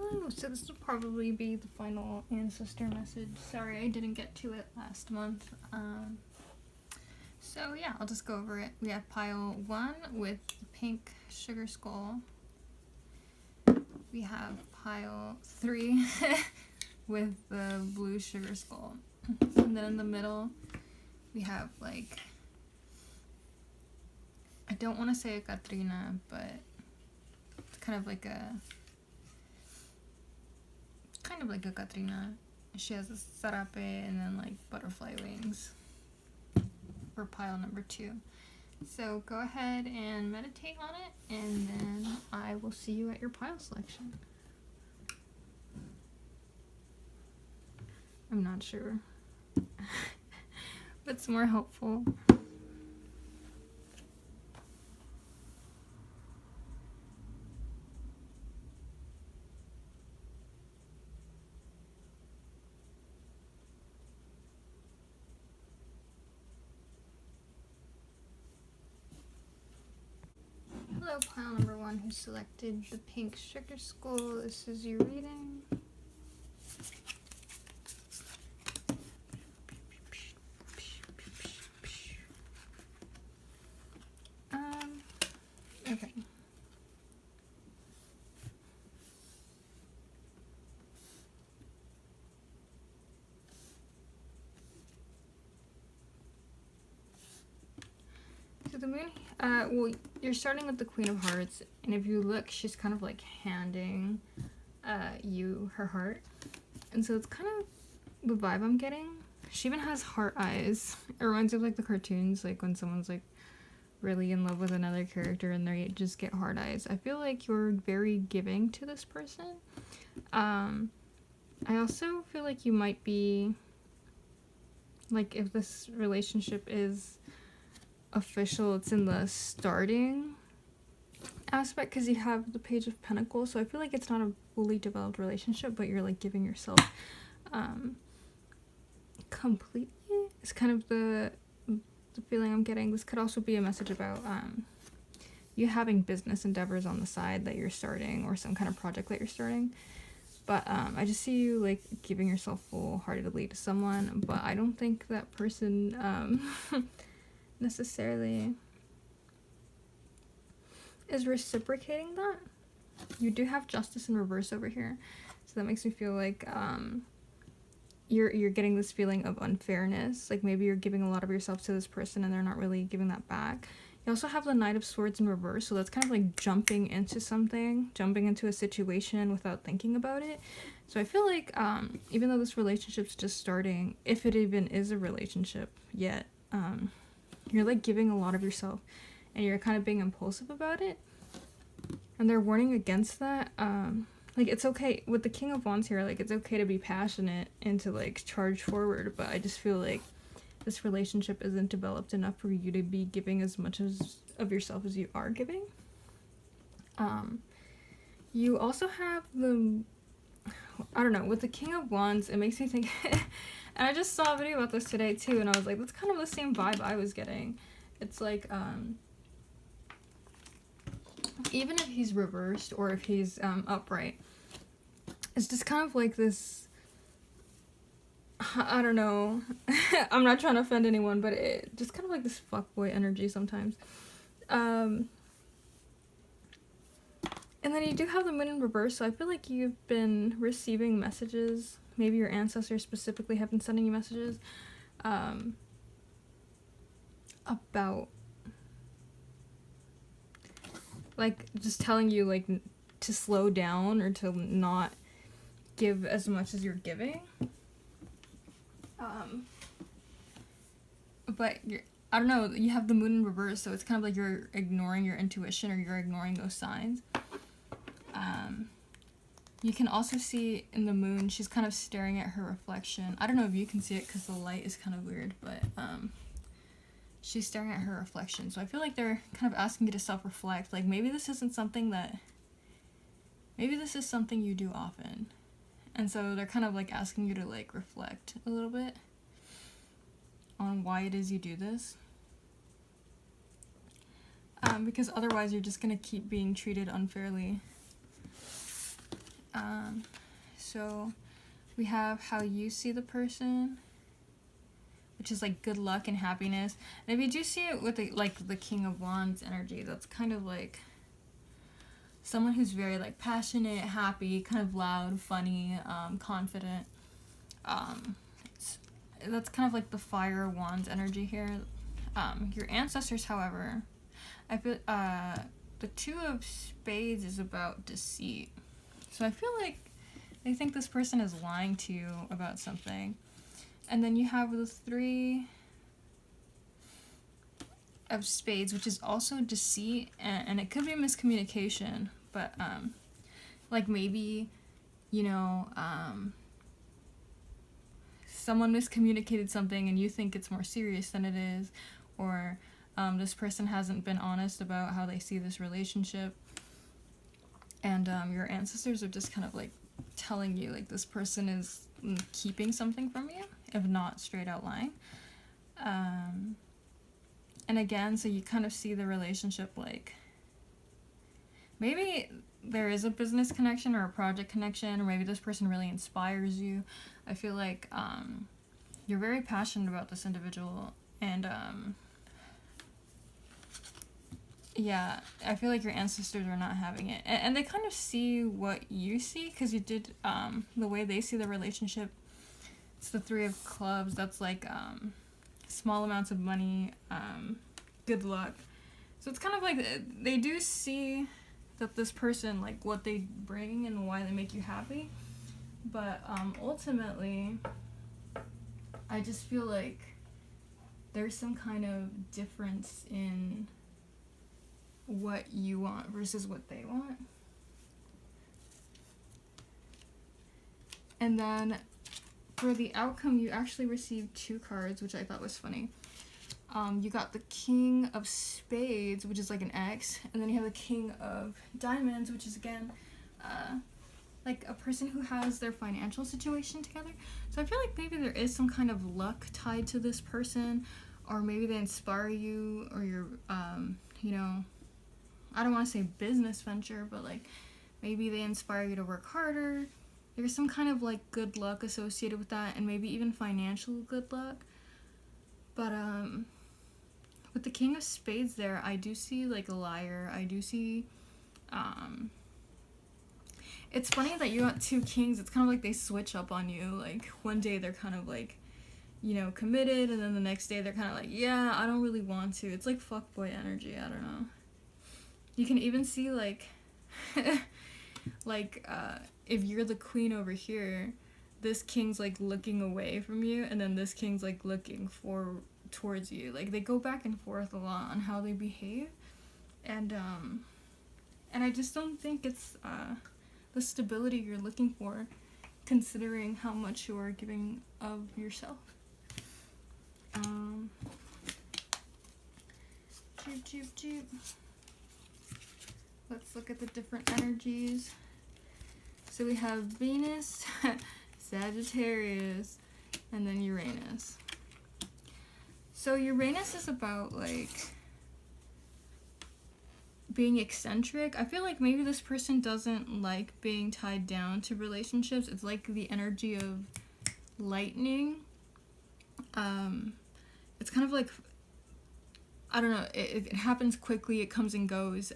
Hello, so this will probably be the final ancestor message. Sorry I didn't get to it last month. So yeah, I'll just go over it. We have pile 1 with the pink sugar skull. We have pile 3 with the blue sugar skull. And then in the middle, we have like, I don't want to say a Katrina, but it's kind of like a Katrina. She has a sarape and then like butterfly wings for pile number 2. So go ahead and meditate on it, and then I will see you at your pile selection. I'm not sure what's more helpful. Hello, pile number 1 who selected the pink sugar skull. This is your reading. Okay. So the moon, well, you're starting with the Queen of Hearts, and if you look, she's kind of like handing you her heart. And so it's kind of the vibe I'm getting. She even has heart eyes. It reminds me of like the cartoons, like when someone's like really in love with another character and they just get heart eyes. I feel like you're very giving to this person. I also feel like you might be, like, if this relationship is official, it's in the starting aspect because you have the Page of Pentacles, so I feel like it's not a fully developed relationship, but you're like giving yourself completely. It's kind of the feeling I'm getting. This could also be a message about you having business endeavors on the side that you're starting, or some kind of project that you're starting. But I just see you like giving yourself full-heartedly to someone, but I don't think that person necessarily is reciprocating that. You do have Justice in reverse over here, so that makes me feel like you're getting this feeling of unfairness. Like maybe you're giving a lot of yourself to this person and they're not really giving that back. You also have the Knight of Swords in reverse, so that's kind of like jumping into something, jumping into a situation without thinking about it. So I feel like even though this relationship's just starting, if it even is a relationship yet, you're like giving a lot of yourself and you're kind of being impulsive about it. And they're warning against that. Like, it's okay with the King of Wands here, like, it's okay to be passionate and to, like, charge forward, but I just feel like this relationship isn't developed enough for you to be giving as much of yourself as you are giving. You also have the, I don't know, with the King of Wands, it makes me think, and I just saw a video about this today, too, and I was like, that's kind of the same vibe I was getting. It's like, even if he's reversed or if he's upright, it's just kind of like this, I don't know, I'm not trying to offend anyone, but it just kind of like this fuckboy energy sometimes. And then you do have the Moon in reverse, so I feel like you've been receiving messages, maybe your ancestors specifically have been sending you messages about, like, just telling you, like, to slow down or to not give as much as you're giving. But I don't know, you have the Moon in reverse, so it's kind of like you're ignoring your intuition or you're ignoring those signs. You can also see in the moon, she's kind of staring at her reflection. I don't know if you can see it because the light is kind of weird, but she's staring at her reflection. So I feel like they're kind of asking you to self-reflect. Like, maybe this isn't something that, maybe this is something you do often. And so they're kind of like asking you to like reflect a little bit on why it is you do this. Because otherwise you're just gonna keep being treated unfairly. So we have how you see the person, which is like good luck and happiness. And if you do see it with the King of Wands energy, that's kind of like someone who's very like passionate, happy, kind of loud, funny, confident. That's kind of like the Fire Wands energy here. Your ancestors, however, I feel the Two of Spades is about deceit. So I feel like they think this person is lying to you about something. And then you have the Three of Spades, which is also deceit, and it could be miscommunication, but like maybe, you know, someone miscommunicated something and you think it's more serious than it is, or this person hasn't been honest about how they see this relationship, and your ancestors are just kind of like telling you like this person is keeping something from you, if not straight out lying. And again, so you kind of see the relationship like maybe there is a business connection or a project connection, or maybe this person really inspires you. I feel like you're very passionate about this individual, and yeah, I feel like your ancestors are not having it. And they kind of see what you see, because you did, the way they see the relationship, it's the Three of Clubs. That's like small amounts of money, good luck. So it's kind of like they do see that this person, like what they bring and why they make you happy. But ultimately, I just feel like there's some kind of difference in what you want versus what they want. And then for the outcome, you actually received 2 cards, which I thought was funny. You got the King of Spades, which is like an X, and then you have the King of Diamonds, which is again like a person who has their financial situation together. So I feel like maybe there is some kind of luck tied to this person, or maybe they inspire you, or your you know, I don't want to say business venture, but like maybe they inspire you to work harder. There's some kind of like good luck associated with that, and maybe even financial good luck. But with the King of Spades there, I do see like a liar. I do see it's funny that you got 2 kings. It's kind of like they switch up on you. Like one day they're kind of like, you know, committed, and then the next day they're kind of like, yeah, I don't really want to. It's like fuckboy energy. I don't know. You can even see like like if you're the queen over here, this king's like looking away from you, and then this king's like looking towards you. Like they go back and forth a lot on how they behave, and I just don't think it's the stability you're looking for, considering how much you are giving of yourself. Let's look at the different energies. So we have Venus, Sagittarius, and then Uranus. So Uranus is about like being eccentric. I feel like maybe this person doesn't like being tied down to relationships. It's like the energy of lightning. It's kind of like, I don't know, it happens quickly, it comes and goes.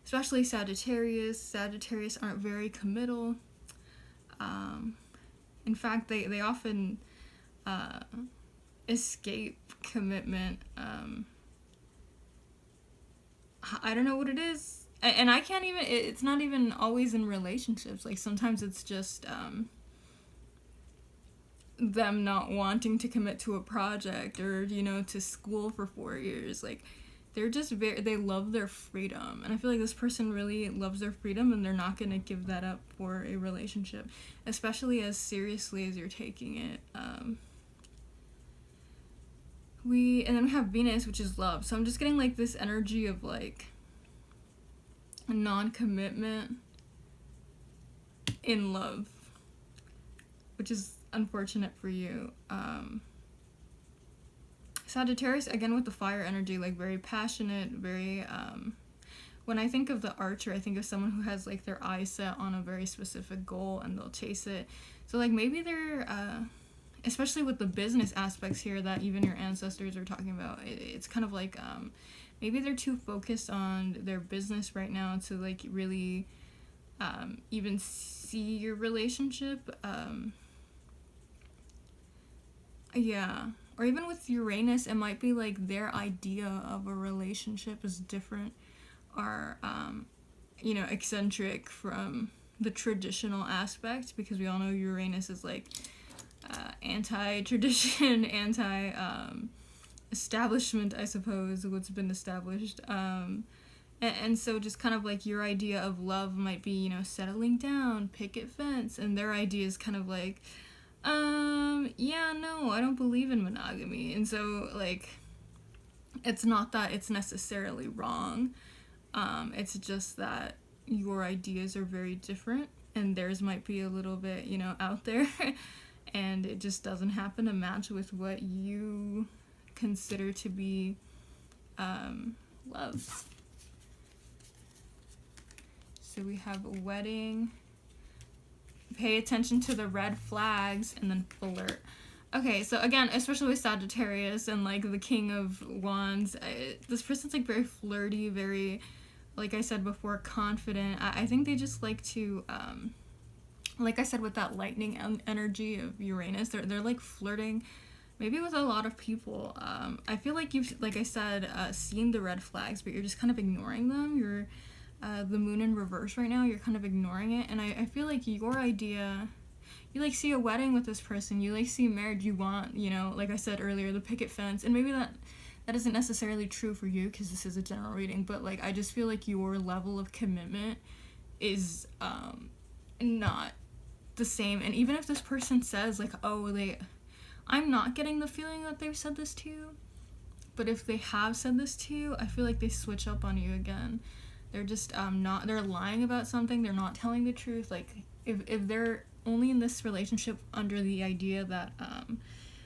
Especially Sagittarius. Sagittarius aren't very committal. In fact, they often escape commitment. I don't know what it is. And I can't even, it's not even always in relationships. Like sometimes it's just them not wanting to commit to a project, or, you know, to school for 4 years. Like they're just they love their freedom, and I feel like this person really loves their freedom, and they're not gonna give that up for a relationship, especially as seriously as you're taking it. And then we have Venus, which is love. So I'm just getting like this energy of like a non-commitment in love, which is unfortunate for you. Sagittarius, again with the fire energy, like very passionate, very when I think of the archer, I think of someone who has like their eyes set on a very specific goal and they'll chase it. So like maybe they're especially with the business aspects here that even your ancestors are talking about, it's kind of like maybe they're too focused on their business right now to like really even see your relationship. Yeah. Or even with Uranus, it might be like their idea of a relationship is different or, eccentric from the traditional aspect, because we all know Uranus is like anti-tradition, establishment, I suppose, what's been established. And so just kind of like your idea of love might be, settling down, picket fence, and their idea is kind of like, yeah, no, I don't believe in monogamy. And so, like, it's not that it's necessarily wrong. It's just that your ideas are very different, and theirs might be a little bit, out there, and it just doesn't happen to match with what you consider to be, love. So we have a wedding, pay attention to the red flags, and then flirt. Okay, so again, especially with Sagittarius and like the King of Wands, this person's like very flirty, very, like I said before, confident. I think they just like to, like I said, with that lightning energy of Uranus, they're like flirting, maybe with a lot of people. I feel like you've, like I said, seen the red flags, but you're just kind of ignoring them. You're the moon in reverse right now, you're kind of ignoring it, and I feel like your idea, you like see a wedding with this person, you like see marriage, you want, like I said earlier, the picket fence, and maybe that isn't necessarily true for you because this is a general reading, but like I just feel like your level of commitment is not the same. And even if this person says like, I'm not getting the feeling that they've said this to you, but if they have said this to you, I feel like they switch up on you again. They're just they're lying about something, they're not telling the truth. Like if they're only in this relationship under the idea that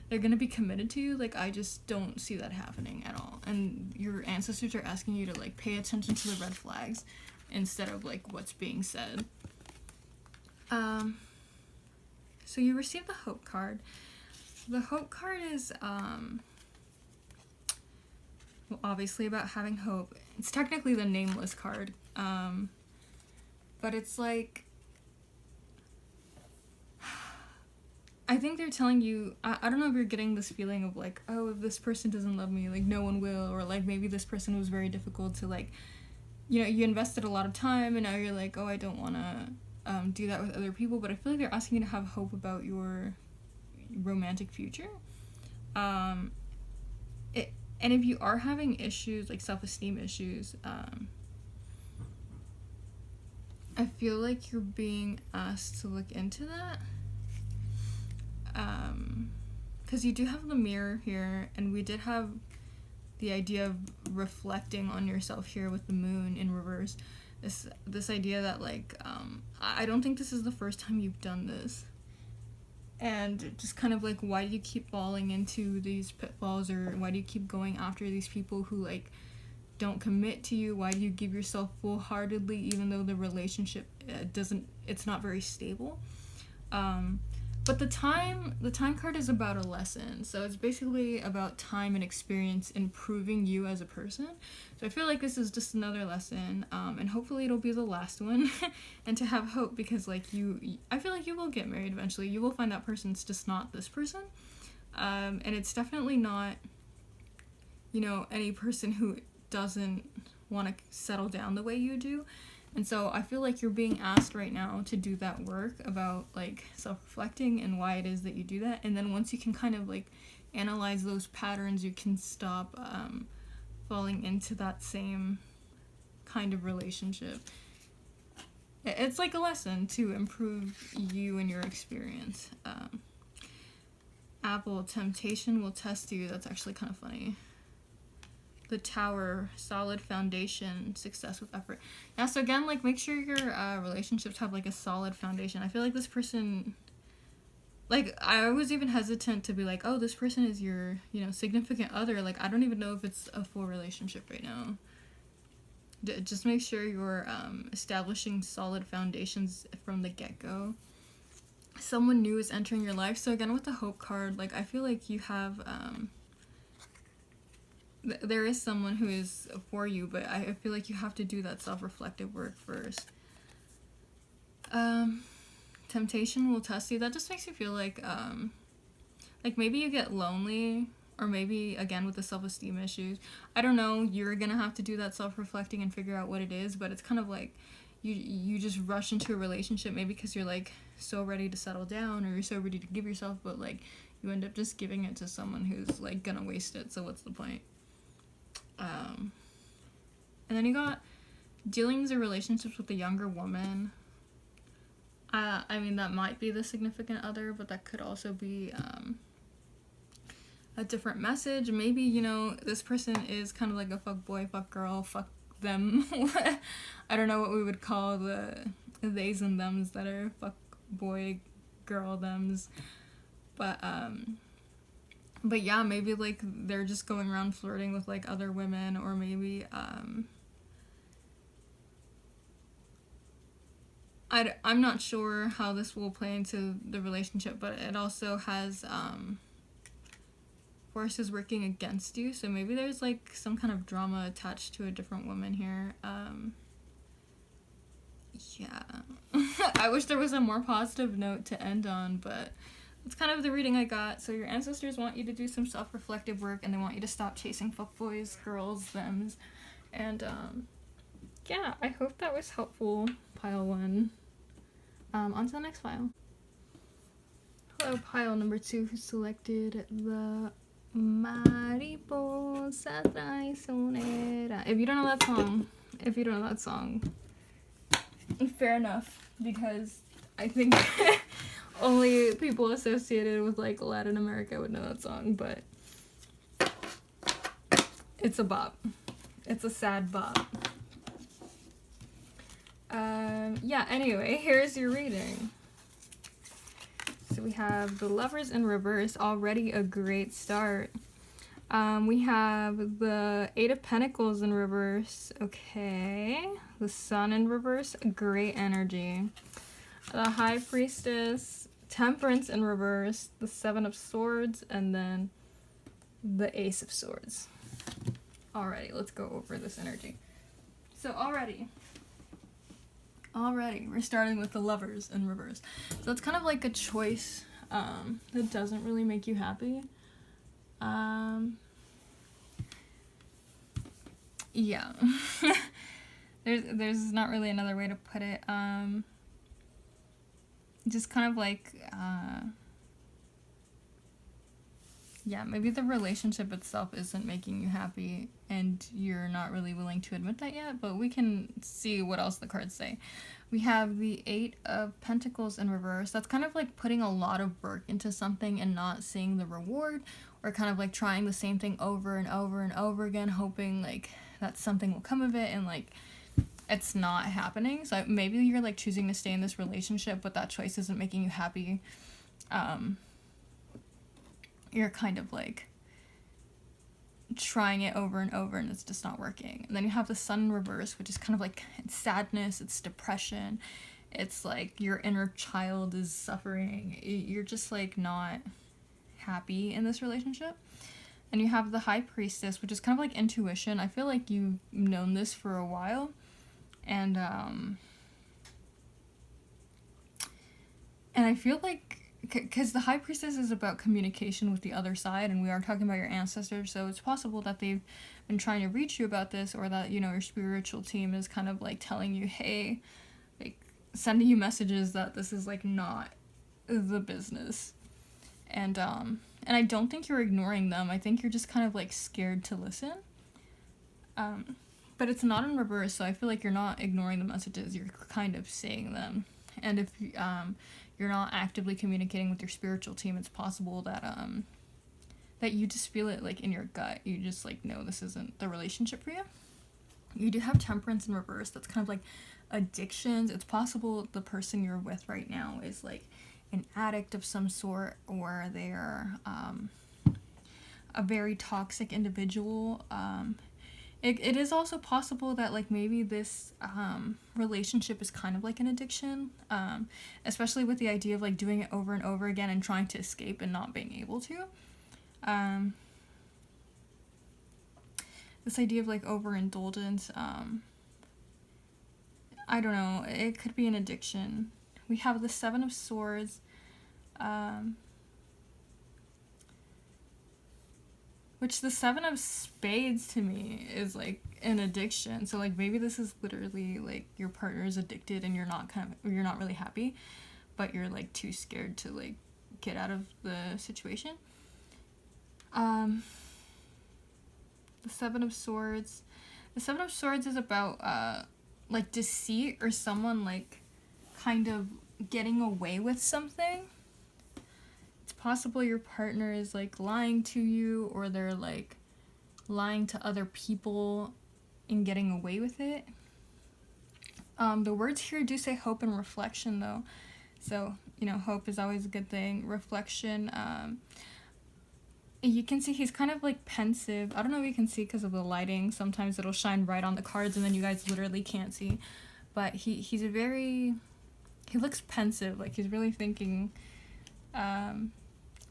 they're gonna be committed to you, like I just don't see that happening at all. And your ancestors are asking you to like pay attention to the red flags instead of like what's being said. So you receive the Hope card. The Hope card is obviously about having hope. It's technically the Nameless card, but it's like, I think they're telling you, I don't know if you're getting this feeling of like, oh, if this person doesn't love me, like no one will, or like maybe this person was very difficult to like, you invested a lot of time and now you're like, oh, I don't want to do that with other people. But I feel like they're asking you to have hope about your romantic future. And if you are having issues, like self-esteem issues, I feel like you're being asked to look into that. Because you do have the Mirror here, and we did have the idea of reflecting on yourself here with the Moon in reverse. This idea that, like, I don't think this is the first time you've done this. And just kind of like, why do you keep falling into these pitfalls, or why do you keep going after these people who like don't commit to you? Why do you give yourself full-heartedly even though the relationship it's not very stable? But the time card is about a lesson, so it's basically about time and experience improving you as a person. So I feel like this is just another lesson, and hopefully it'll be the last one. And to have hope, because like I feel like you will get married eventually. You will find that person. It's just not this person, and it's definitely not, any person who doesn't want to settle down the way you do. And so I feel like you're being asked right now to do that work about like self-reflecting and why it is that you do that. And then once you can kind of like analyze those patterns, you can stop falling into that same kind of relationship. It's like a lesson to improve you and your experience. Apple, temptation will test you. That's actually kind of funny. The Tower, solid foundation, success with effort. Yeah, so again, like, make sure your relationships have, like, a solid foundation. I feel like this person, like, I was even hesitant to be like, oh, this person is your, significant other. Like, I don't even know if it's a full relationship right now. just make sure you're establishing solid foundations from the get-go. Someone new is entering your life. So again, with the Hope card, like, I feel like you have there is someone who is for you, but I feel like you have to do that self-reflective work first. Temptation will test you. That just makes you feel like maybe you get lonely, or maybe, again, with the self-esteem issues. I don't know, you're gonna have to do that self-reflecting and figure out what it is, but it's kind of like you just rush into a relationship, maybe because you're, like, so ready to settle down, or you're so ready to give yourself, but, like, you end up just giving it to someone who's, like, gonna waste it, so what's the point? And then you got dealings or relationships with a younger woman. I mean, that might be the significant other, but that could also be a different message. Maybe, you know, this person is kind of like a fuck boy, fuck girl, fuck them. I don't know what we would call the theys and thems that are fuck boy, girl, thems. But yeah, maybe, like, they're just going around flirting with, like, other women, or maybe, I'm not sure how this will play into the relationship, but it also has, forces working against you, so maybe there's, like, some kind of drama attached to a different woman here. Yeah. I wish there was a more positive note to end on, but that's kind of the reading I got. So your ancestors want you to do some self-reflective work, and they want you to stop chasing fuckboys, girls, thems, and, yeah, I hope that was helpful, pile 1. On to the next file. Hello, pile number 2, who selected the Mariposa Traicionera. If you don't know that song, fair enough, because I think only people associated with, like, Latin America would know that song, but it's a bop. It's a sad bop. Yeah, anyway, here's your reading. So we have the Lovers in reverse, already a great start. We have the Eight of Pentacles in reverse, okay. The Sun in reverse, great energy. The High Priestess, Temperance in reverse, the Seven of Swords, and then the Ace of Swords. Alrighty, let's go over this energy. So already, we're starting with the Lovers in reverse. So it's kind of like a choice that doesn't really make you happy. Yeah. There's not really another way to put it. Just kind of like, yeah, maybe the relationship itself isn't making you happy, and you're not really willing to admit that yet, but we can see what else the cards say. We have the Eight of Pentacles in reverse. That's kind of like putting a lot of work into something and not seeing the reward, or kind of like trying the same thing over and over and over again, hoping, like, that something will come of it, and, like, it's not happening. So maybe you're, like, choosing to stay in this relationship, but that choice isn't making you happy. You're kind of, like, trying it over and over, and it's just not working. And then you have the Sun in reverse, which is kind of like, it's sadness, it's depression, it's like your inner child is suffering. You're just, like, not happy in this relationship. And you have the High Priestess, which is kind of like intuition. I feel like you've known this for a while, and I feel like, because the High Priestess is about communication with the other side, and we are talking about your ancestors, so it's possible that they've been trying to reach you about this, or that, you know, your spiritual team is kind of, like, telling you, hey, like, sending you messages that this is, like, not the business. And I don't think you're ignoring them. I think you're just kind of, like, scared to listen. But it's not in reverse, so I feel like you're not ignoring the messages, you're kind of saying them. And if you're not actively communicating with your spiritual team, it's possible that that you just feel it, like, in your gut. You just, like, know this isn't the relationship for you. You do have Temperance in reverse. That's kind of like addictions. It's possible the person you're with right now is, like, an addict of some sort, or they're a very toxic individual. it is also possible that like maybe this relationship is kind of like an addiction, especially with the idea of like doing it over and over again and trying to escape and not being able to. This idea of like overindulgence, I don't know, it could be an addiction. We have the Seven of Swords, which the Seven of Spades to me is like an addiction. So like maybe this is literally like your partner is addicted and you're not really happy, but you're like too scared to like get out of the situation. The Seven of Swords. The Seven of Swords is about like deceit or someone like kind of getting away with something. It's possible your partner is like lying to you, or they're like lying to other people and getting away with it. The words here do say hope and reflection though. So, you know, hope is always a good thing. Reflection, you can see he's kind of like pensive. I don't know if you can see because of the lighting. Sometimes it'll shine right on the cards and then you guys literally can't see. But he looks pensive, like he's really thinking. And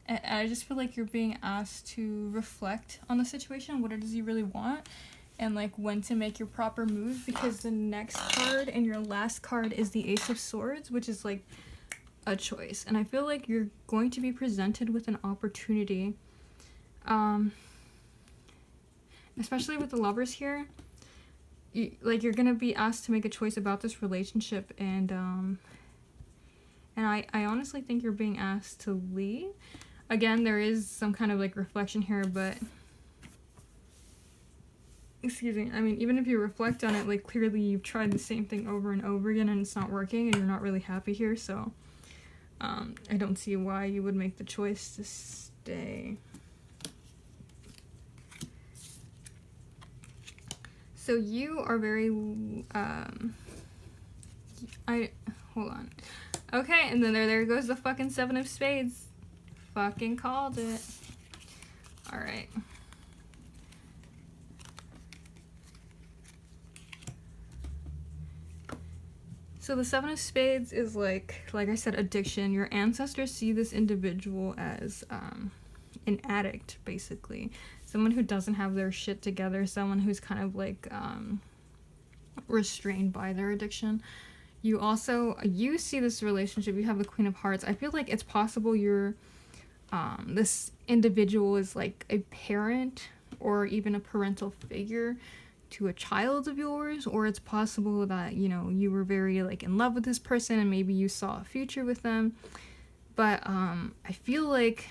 I just feel like you're being asked to reflect on the situation, what it is you really want, and like when to make your proper move, because the next card and your last card is the Ace of Swords, which is like a choice. And I feel like you're going to be presented with an opportunity. Especially with the Lovers here, you're gonna be asked to make a choice about this relationship, and I honestly think you're being asked to leave. Again, there is some kind of like reflection here, but excuse me, I mean, even if you reflect on it, like clearly you've tried the same thing over and over again and it's not working and you're not really happy here, so I don't see why you would make the choice to stay. So you are very, hold on. Okay, and then there goes the fucking Seven of Spades. Fucking called it. Alright. So the Seven of Spades is like I said, addiction. Your ancestors see this individual as an addict, basically. Someone who doesn't have their shit together, someone who's kind of like restrained by their addiction. You see this relationship, you have the Queen of Hearts. I feel like it's possible you're this individual is like a parent or even a parental figure to a child of yours, or it's possible that, you know, you were very like in love with this person and maybe you saw a future with them. But I feel like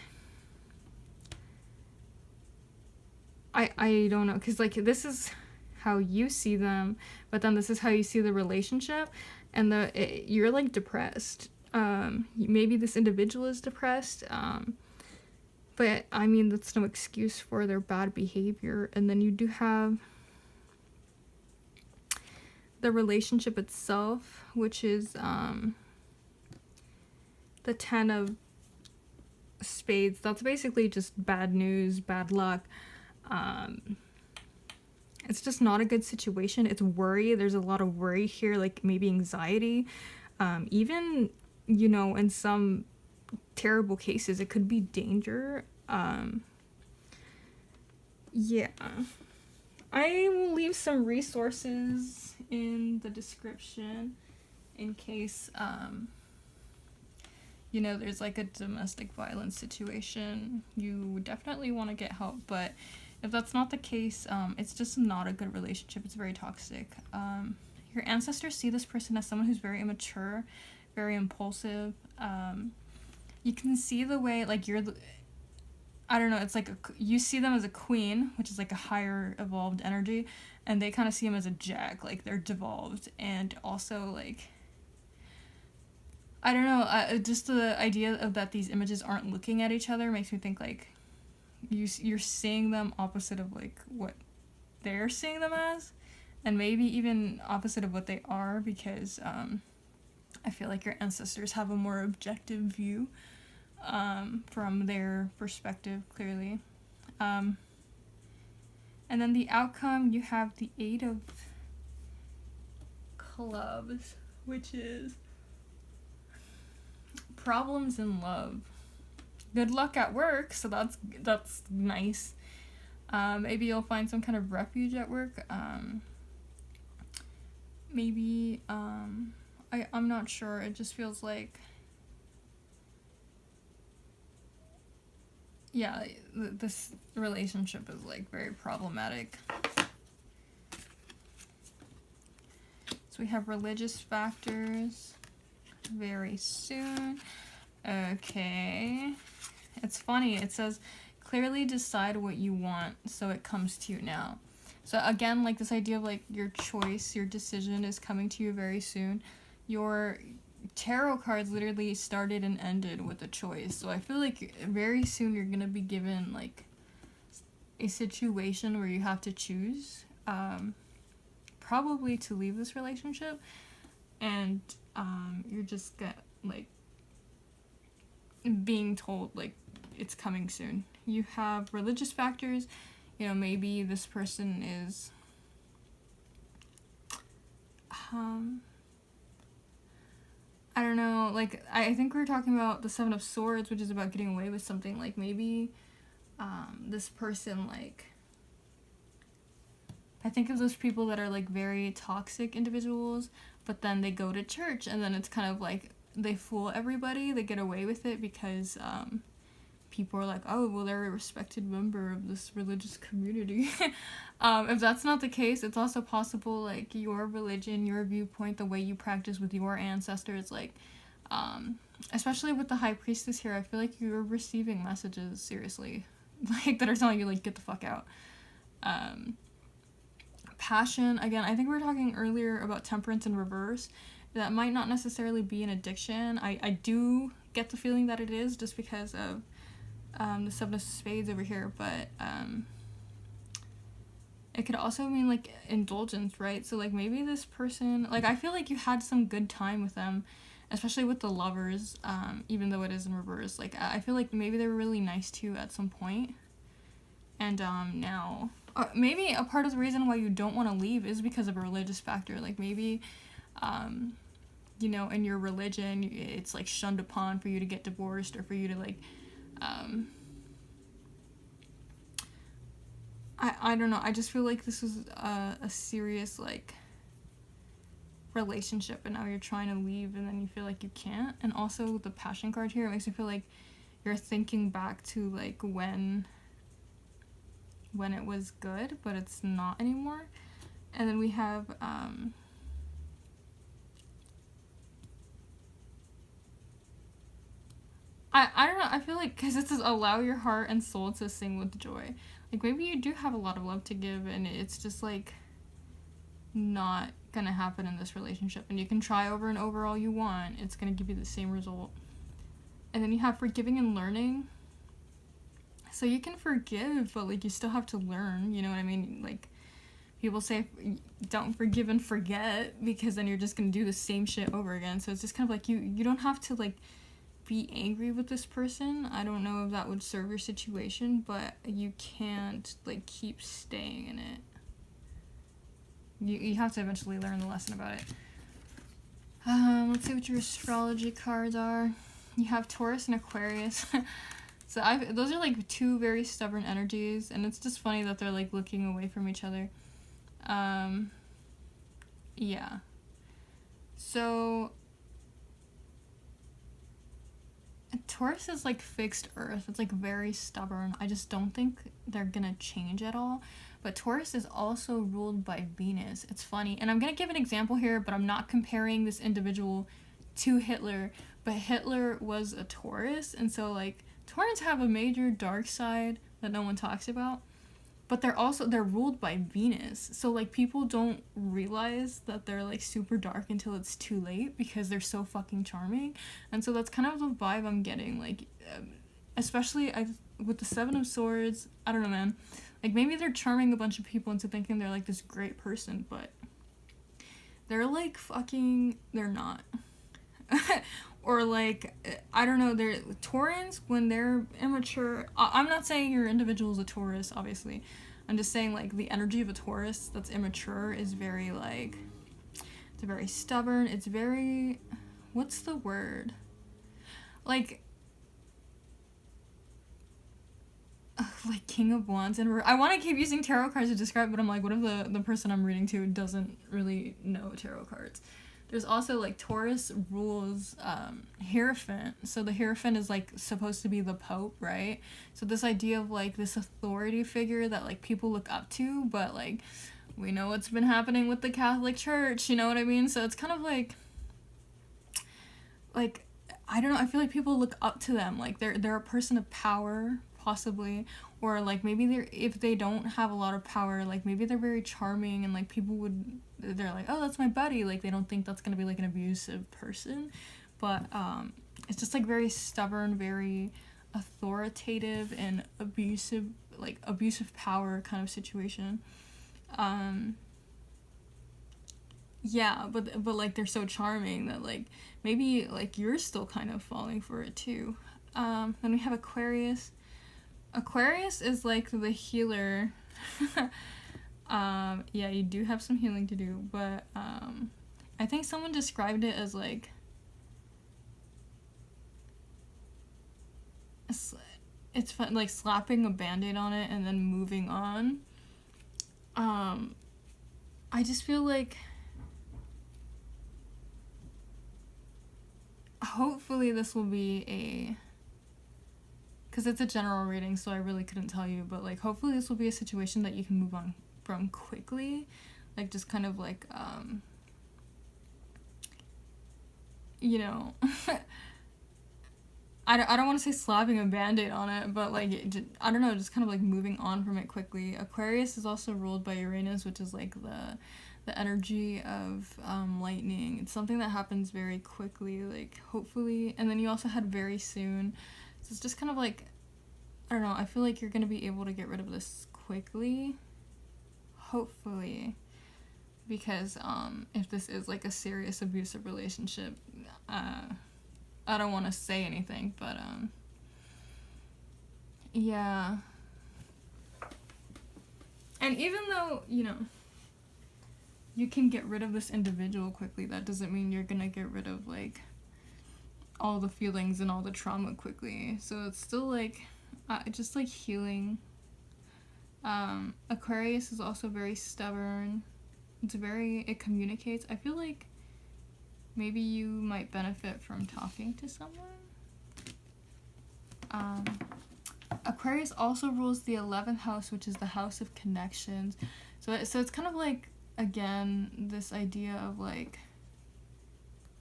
I don't know, because like this is how you see them, but then this is how you see the relationship, and you're like depressed. Maybe this individual is depressed, but I mean that's no excuse for their bad behavior. And then you do have the relationship itself, which is the Ten of Spades. That's basically just bad news, bad luck. It's just not a good situation. It's worry. There's a lot of worry here, like maybe anxiety. Even, you know, in some terrible cases, it could be danger. Yeah. I will leave some resources in the description in case, you know, there's like a domestic violence situation. You definitely want to get help, but if that's not the case, it's just not a good relationship. It's very toxic. Your ancestors see this person as someone who's very immature, very impulsive. You can see the way, like, I don't know, it's like you see them as a queen, which is like a higher evolved energy, and they kind of see them as a jack, like they're devolved. And also, like, I don't know, just the idea of that these images aren't looking at each other makes me think like you're seeing them opposite of like what they're seeing them as, and maybe even opposite of what they are, because I feel like your ancestors have a more objective view from their perspective, clearly. And then the outcome, you have the 8 of Clubs, which is problems in love. Good luck at work, so that's nice. Maybe you'll find some kind of refuge at work. Maybe, I'm not sure. It just feels like, yeah, this relationship is, like, very problematic. So we have religious factors very soon. Okay. It's funny. It says, clearly decide what you want so it comes to you now. So again, like this idea of like your choice, your decision is coming to you very soon. Your tarot cards literally started and ended with a choice. So I feel like very soon you're going to be given like a situation where you have to choose, probably to leave this relationship, and you're just like being told like it's coming soon. You have religious factors. You know, maybe this person is I don't know, like I think we were talking about the 7 of Swords, which is about getting away with something. Like maybe this person, like, I think of those people that are like very toxic individuals, but then they go to church and then it's kind of like they fool everybody, they get away with it because people are like, oh, well, they're a respected member of this religious community. If that's not the case, it's also possible, like, your religion, your viewpoint, the way you practice with your ancestors, like, especially with the High Priestess here, I feel like you're receiving messages, seriously, like, that are telling you, like, get the fuck out. Passion, again, I think we were talking earlier about temperance in reverse. That might not necessarily be an addiction. I do get the feeling that it is, just because of the 7 of Spades over here, but it could also mean like indulgence, right? So like maybe this person, like I feel like you had some good time with them, especially with the Lovers, even though it is in reverse. Like I feel like maybe they were really nice to you at some point, and now maybe a part of the reason why you don't want to leave is because of a religious factor. Like maybe you know, in your religion it's like shunned upon for you to get divorced, or for you to like I don't know, I just feel like this was a serious like relationship, and now you're trying to leave and then you feel like you can't. And also with the Passion card here, it makes me feel like you're thinking back to like when it was good, but it's not anymore. And then we have I don't know, I feel like, because it says allow your heart and soul to sing with joy. Like, maybe you do have a lot of love to give, and it's just, like, not gonna happen in this relationship. And you can try over and over all you want. It's gonna give you the same result. And then you have forgiving and learning. So you can forgive, but, like, you still have to learn, you know what I mean? Like, people say don't forgive and forget, because then you're just gonna do the same shit over again. So it's just kind of like you don't have to, like, be angry with this person. I don't know if that would serve your situation, but you can't like keep staying in it. You have to eventually learn the lesson about it. Let's see what your astrology cards are. You have Taurus and Aquarius. So those are like 2 very stubborn energies, and it's just funny that they're like looking away from each other. Yeah. So Taurus is like fixed earth. It's like very stubborn. I just don't think they're gonna change at all. But Taurus is also ruled by Venus. It's funny. And I'm gonna give an example here, but I'm not comparing this individual to Hitler. But Hitler was a Taurus, and so like Taurans have a major dark side that no one talks about. But they're ruled by Venus. So like people don't realize that they're like super dark until it's too late, because they're so fucking charming. And so that's kind of the vibe I'm getting, like especially with the 7 of Swords. I don't know, man. Like maybe they're charming a bunch of people into thinking they're like this great person, but they're like they're not. Or like, I don't know, they're Taurans when they're immature. I'm not saying your individual is a Taurus, obviously, I'm just saying, like, the energy of a Taurus that's immature is very, like, it's very stubborn. It's very, what's the word? Like King of Wands. And I want to keep using tarot cards to describe, but I'm like, what if the person I'm reading to doesn't really know tarot cards? There's also, like, Taurus rules Hierophant. So the Hierophant is, like, supposed to be the Pope, right? So this idea of, like, this authority figure that, like, people look up to, but, like, we know what's been happening with the Catholic Church, you know what I mean? So it's kind of like, I don't know, I feel like people look up to them. Like, they're a person of power, possibly, or, like, maybe if they don't have a lot of power, like, maybe they're very charming, and, like, they're like, oh, that's my buddy. Like, they don't think that's gonna be, like, an abusive person, but it's just, like, very stubborn, very authoritative, and abusive power kind of situation. Yeah, but like, they're so charming that, like, maybe, like, you're still kind of falling for it too. Then we have Aquarius. Aquarius is, like, the healer. Yeah, you do have some healing to do, but I think someone described it as, like, it's fun, like, slapping a band-aid on it and then moving on. I just feel like hopefully this will be because it's a general reading, so I really couldn't tell you, but, like, hopefully this will be a situation that you can move on from quickly, like, just kind of, like, you know, I don't want to say slapping a band-aid on it, but, like, I don't know, just kind of, like, moving on from it quickly. Aquarius is also ruled by Uranus, which is, like, the energy of lightning. It's something that happens very quickly, like, hopefully. And then you also had very soon. So it's just kind of, like, I don't know, I feel like you're going to be able to get rid of this quickly. Hopefully. Because if this is, like, a serious abusive relationship, I don't want to say anything, but yeah. And even though, you know, you can get rid of this individual quickly, that doesn't mean you're gonna get rid of, like, all the feelings and all the trauma quickly. So it's still, like, just, like, healing. Aquarius is also very stubborn. It communicates. I feel like maybe you might benefit from talking to someone. Aquarius also rules the 11th house, which is the house of connections. So it's kind of like, again, this idea of, like,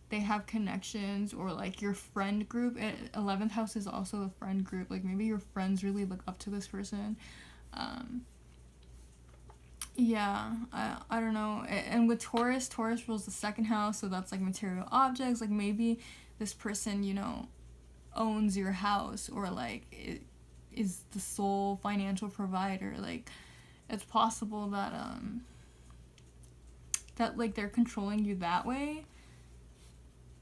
they have connections, or, like, your friend group. 11th house is also the friend group. Like, maybe your friends really look up to this person. Yeah, I don't know. And with Taurus rules the 2nd house, so that's, like, material objects. Like, maybe this person, you know, owns your house, or, like, is the sole financial provider. Like, it's possible that like, they're controlling you that way,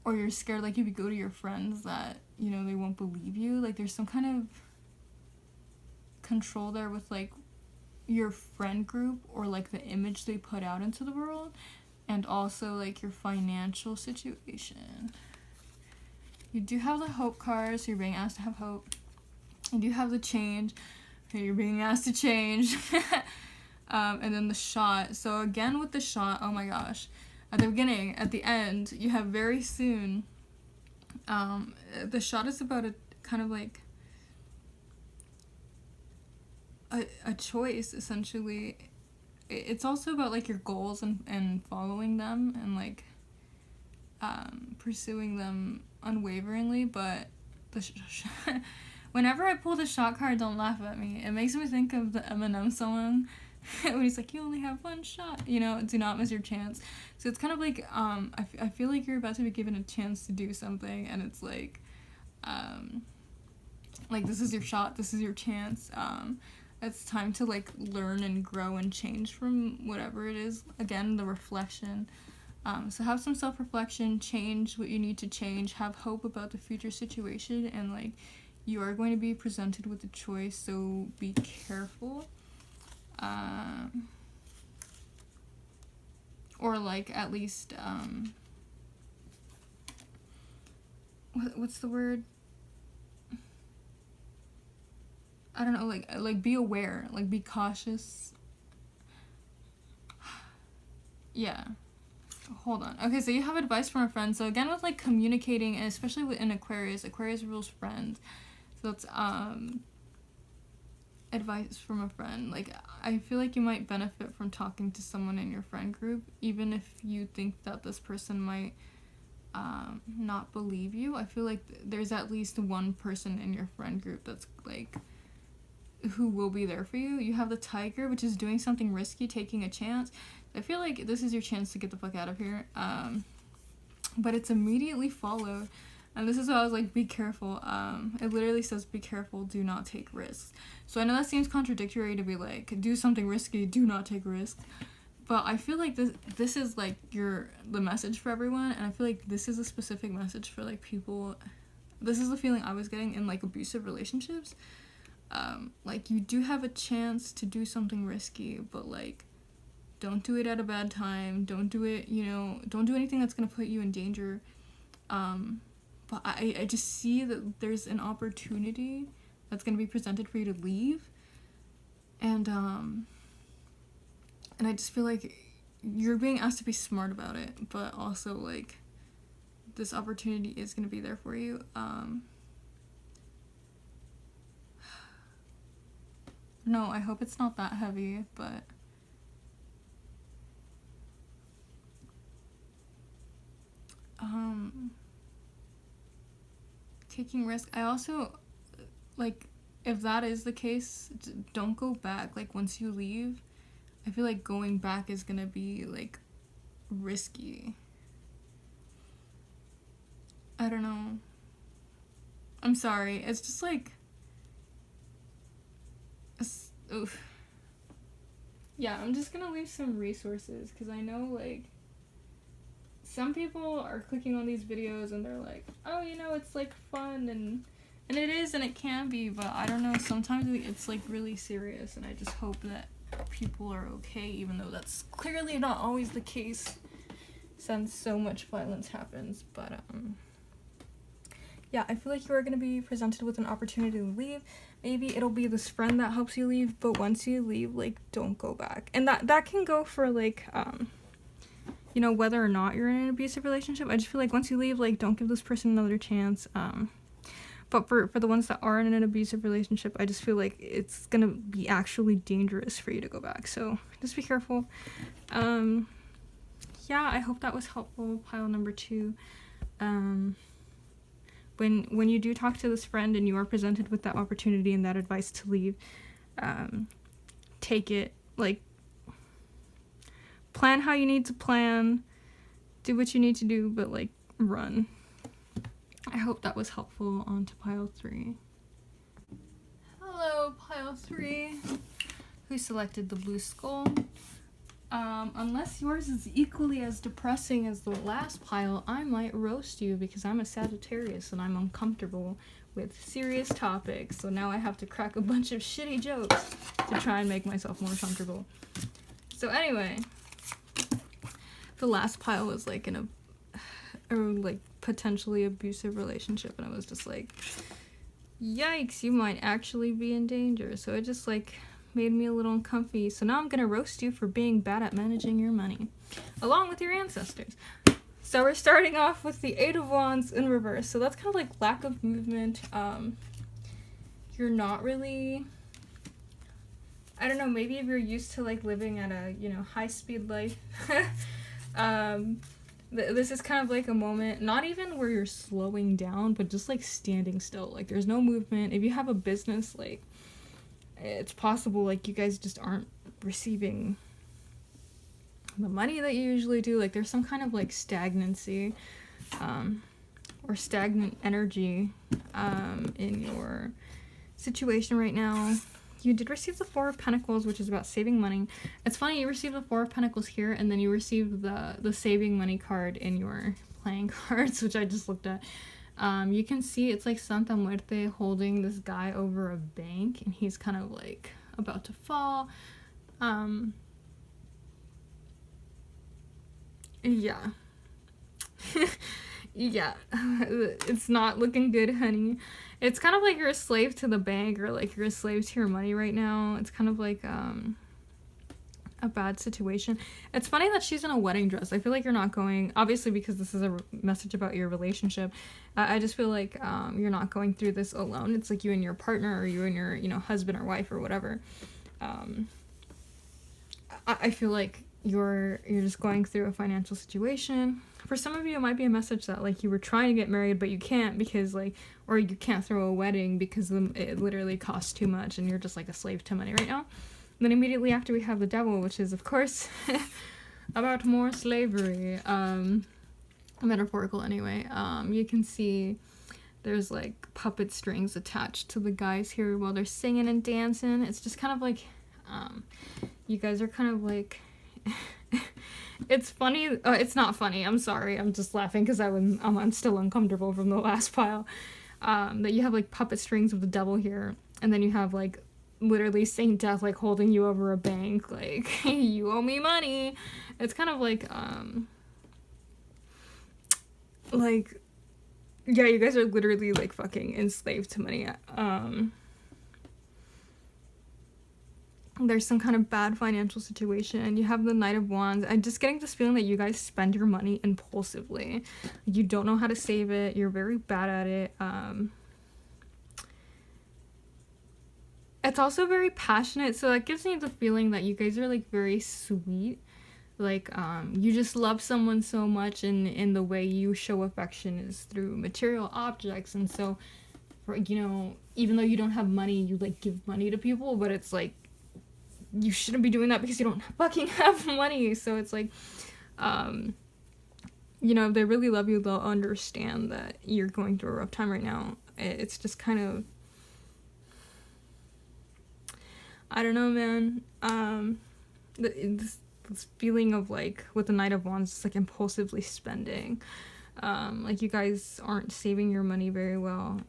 or you're scared, like, if you go to your friends that, you know, they won't believe you. Like, there's some kind of control there with, like, your friend group, or, like, the image they put out into the world, and also, like, your financial situation. You do have the hope card, so you're being asked to have hope. You do have the change, so you're being asked to change. And then the shot. So again with the shot, oh my gosh, at the beginning, at the end, you have very soon. The shot is about a kind of, like, a choice, essentially. It's also about, like, your goals and following them, and, like, pursuing them unwaveringly. But whenever I pull the shot card, don't laugh at me. It makes me think of the Eminem song when he's like, you only have one shot, you know, do not miss your chance. So it's kind of like, I feel like you're about to be given a chance to do something, and it's like, this is your shot, this is your chance. It's time to, like, learn and grow and change from whatever it is. Again, the reflection. So have some self-reflection, change what you need to change, have hope about the future situation, and, like, you are going to be presented with a choice, so be careful. or like at least what's the word? I don't know, like be aware, like be cautious. Yeah. Hold on. Okay, so you have advice from a friend. So again, with like communicating, and especially within Aquarius rules friends. So it's advice from a friend. Like, I feel like you might benefit from talking to someone in your friend group, even if you think that this person might not believe you. I feel like there's at least one person in your friend group that's like who will be there for you. You have the Tiger, which is doing something risky, taking a chance. I feel like this is your chance to get the fuck out of here. But it's immediately followed. And this is why I was like, be careful. It literally says, be careful, do not take risks. So I know that seems contradictory to be like, do something risky, do not take risks. But I feel like this is like the message for everyone. And I feel like this is a specific message for like people. This is the feeling I was getting in like abusive relationships. Like you do have a chance to do something risky, but like, don't do it at a bad time. Don't do it, don't do anything that's going to put you in danger. But I just see that there's an opportunity that's going to be presented for you to leave. And I just feel like you're being asked to be smart about it, but also like this opportunity is going to be there for you. No, I hope it's not that heavy, but taking risk. I also, like, if that is the case, don't go back. Like, once you leave, I feel like going back is gonna be, like, risky. I don't know. I'm sorry. It's just, like, oof. Yeah, I'm just gonna leave some resources, because I know, like, some people are clicking on these videos and they're like, oh, it's like fun and it is and it can be, but I don't know, sometimes it's like really serious, and I just hope that people are okay, even though that's clearly not always the case since so much violence happens. But yeah, I feel like you are going to be presented with an opportunity to leave. Maybe it'll be this friend that helps you leave, but once you leave, like, don't go back. And that can go for like whether or not you're in an abusive relationship. I just feel like once you leave, like, don't give this person another chance. But for the ones that are in an abusive relationship, I just feel like it's gonna be actually dangerous for you to go back. So just be careful. Yeah, I hope that was helpful. Pile number 2. When you do talk to this friend and you are presented with that opportunity and that advice to leave, take it. Like, plan how you need to plan, do what you need to do, but, like, run. I hope that was helpful. On to pile 3. Hello, pile 3. Who selected the blue skull? Unless yours is equally as depressing as the last pile, I might roast you because I'm a Sagittarius and I'm uncomfortable with serious topics. So now I have to crack a bunch of shitty jokes to try and make myself more comfortable. So anyway, the last pile was like in a potentially abusive relationship, and I was just like, yikes, you might actually be in danger. So it just like made me a little uncomfy. So now I'm gonna roast you for being bad at managing your money, along with your ancestors. So we're starting off with the 8 of Wands in reverse. So that's kind of like lack of movement. You're not really, I don't know, maybe if you're used to like living at a, high-speed life, this is kind of like a moment, not even where you're slowing down, but just like standing still. Like, there's no movement. If you have a business, like, it's possible like you guys just aren't receiving the money that you usually do. Like, there's some kind of like stagnancy or stagnant energy in your situation right now. You did receive the 4 of Pentacles, which is about saving money. It's funny, you received the 4 of Pentacles here, and then you received the saving money card in your playing cards, which I just looked at. You can see it's like Santa Muerte holding this guy over a bank, and he's kind of like about to fall. Um, yeah. Yeah. It's not looking good, honey. It's kind of like you're a slave to the bank, or like you're a slave to your money right now. It's kind of like a bad situation. It's funny that she's in a wedding dress. I feel like you're not going, obviously because this is a message about your relationship. I just feel like you're not going through this alone. It's like you and your partner, or you and your, you know, husband or wife or whatever. I feel like you're just going through a financial situation. For some of you, it might be a message that like you were trying to get married but you can't because like, or you can't throw a wedding because it literally costs too much and you're just like a slave to money right now. And then immediately after we have the devil, which is of course about more slavery, metaphorical anyway. You can see there's like puppet strings attached to the guys here while they're singing and dancing. It's just kind of like you guys are kind of like it's funny. It's not funny. I'm sorry. I'm just laughing because I'm still uncomfortable from the last pile. That you have like puppet strings of the devil here, and then you have like literally Saint Death like holding you over a bank, like you owe me money. It's kind of like yeah, you guys are literally like fucking enslaved to money. There's some kind of bad financial situation. You have the Knight of Wands. I'm just getting this feeling that you guys spend your money impulsively. You don't know how to save it. You're very bad at it. It's also very passionate, so that gives me the feeling that you guys are like very sweet. Like you just love someone so much, and the way you show affection is through material objects. And so, for, you know, even though you don't have money, you like give money to people, but it's like you shouldn't be doing that because you don't fucking have money. So it's like, you know, if they really love you, they'll understand that you're going through a rough time right now. It's just kind of, I don't know, man. This feeling of like with the Knight of Wands, it's like impulsively spending. Like you guys aren't saving your money very well.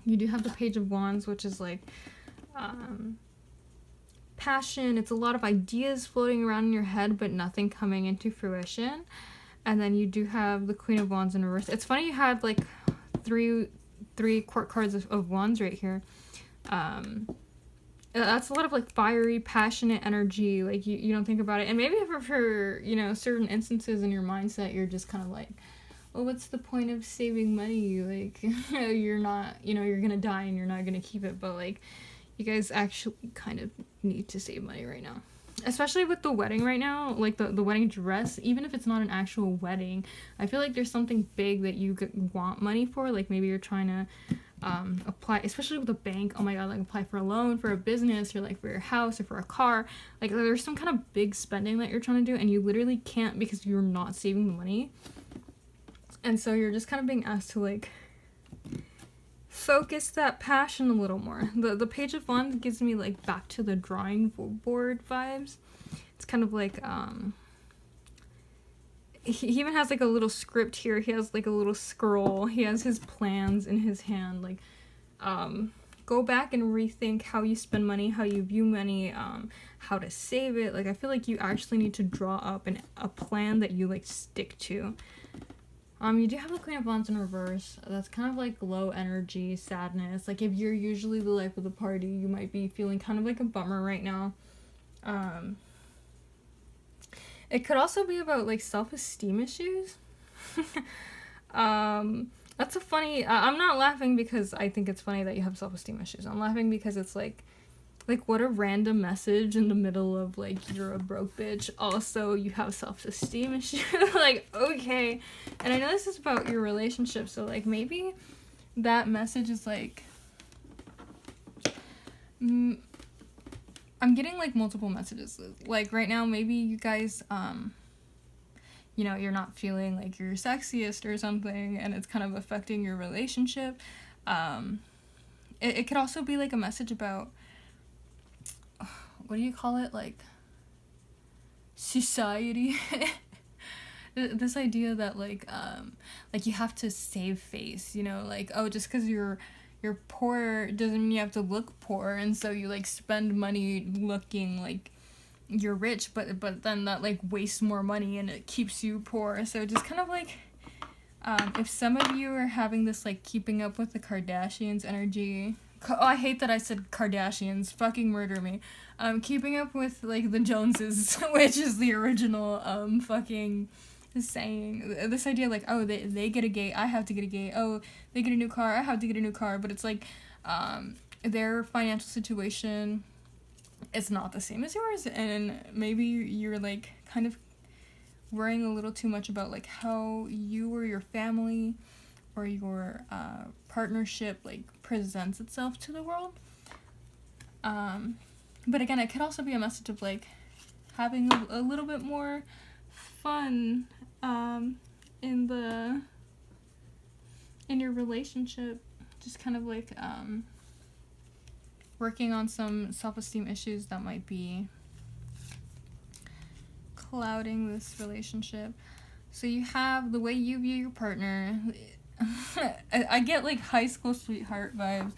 You do have the Page of Wands, which is like passion. It's a lot of ideas floating around in your head, but nothing coming into fruition. And then you do have the Queen of Wands in reverse. It's funny you had like three court cards of wands right here. That's a lot of like fiery, passionate energy. Like you don't think about it, and maybe for you know certain instances in your mindset, you're just kind of like, well, what's the point of saving money? Like you're not, you know, you're gonna die and you're not gonna keep it. But like you guys actually kind of need to save money right now, especially with the wedding right now. Like the wedding dress, even if it's not an actual wedding, I feel like there's something big that you want money for. Like maybe you're trying to apply, especially with a bank. Oh my god, like apply for a loan for a business, or like for your house, or for a car. Like there's some kind of big spending that you're trying to do, and you literally can't because you're not saving the money. And so you're just kind of being asked to like focus that passion a little more. The Page of Wands gives me like back to the drawing board vibes. It's kind of like he even has like a little script here. He has like a little scroll. He has his plans in his hand. Like go back and rethink how you spend money, how you view money, how to save it. Like I feel like you actually need to draw up a plan that you like stick to. You do have the Queen of Wands in reverse. That's kind of like low energy, sadness. Like if you're usually the life of the party, you might be feeling kind of like a bummer right now. It could also be about like self-esteem issues. That's a funny, I'm not laughing because I think it's funny that you have self-esteem issues. I'm laughing because it's like what a random message in the middle of like you're a broke bitch, also you have self-esteem issues. Like okay. And I know this is about your relationship, so like maybe that message is like I'm getting like multiple messages. Like right now maybe you guys you know, you're not feeling like you're sexiest or something, and it's kind of affecting your relationship. It could also be like a message about, what do you call it, like society. This idea that like you have to save face, you know, like, oh, just because you're you're poor doesn't mean you have to look poor, and so you like spend money looking like you're rich, but then that like wastes more money and it keeps you poor. So just kind of like, if some of you are having this like keeping up with the Kardashians energy, I hate that I said Kardashians, fucking murder me. Keeping up with like the Joneses, which is the original fucking saying. This idea like, oh, they get a gate, I have to get a gate. Oh, they get a new car, I have to get a new car. But it's like, their financial situation is not the same as yours, and maybe you're like kind of worrying a little too much about like how you or your family or your partnership like presents itself to the world. But again, it could also be a message of like having a little bit more fun in your relationship, just kind of like working on some self-esteem issues that might be clouding this relationship. So you have the way you view your partner. I get like high school sweetheart vibes.